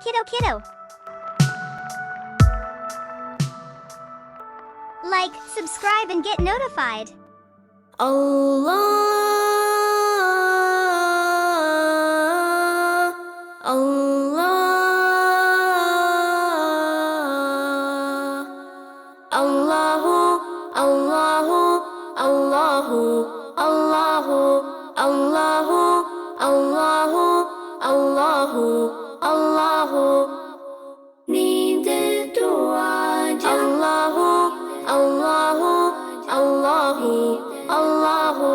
kiddo kiddo. Like, subscribe and get notified. Allah, Allah, Allahu, Allahu, Allahu, Allahu, Allahu, Allahu, Allahu, Allahu. नींद तो आज Allahu, Allahu, Allahu, Allahu.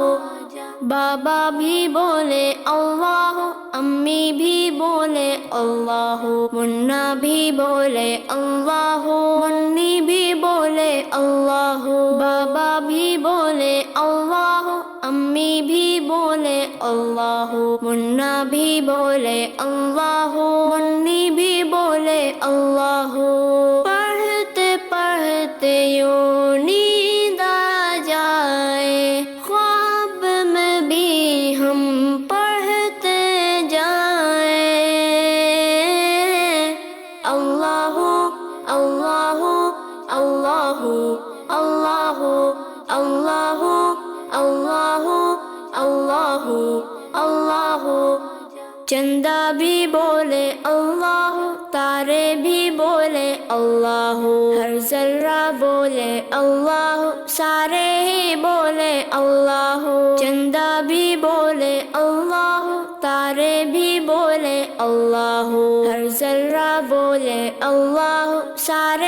बाबा भी बोले अल्लाहु, अम्मी भी बोले अल्लाहु, मुन्ना भी बोले अल्लाहु, मुन्नी भी बोले अल्लाहु. बाबा भी बोले अल्लाहु, अम्मी भी बोले अल्लाहु, मुन्ना भी बोले अल्लाहु, मुन्नी भी बोले अल्लाहु. पढ़ते पढ़ते यूं नींद आ जाए, ख्वाब में भी हम पढ़ते जाए. अल्लाहु, अल्लाहु, अल्लाहु, अल्लाहु, अल्लाहु, अल्लाहु, अल्लाहु, अल्लाहु. चंदा भी बोले अल्लाहु, तारे भी बोले अल्लाहु, हर जर्रा बोले अल्लाहु, सारे ही बोले अल्लाहु. चंदा भी बोले अल्लाहु, तारे भी बोले अल्लाहु, हर जर्रा बोले अल्लाहु, सारे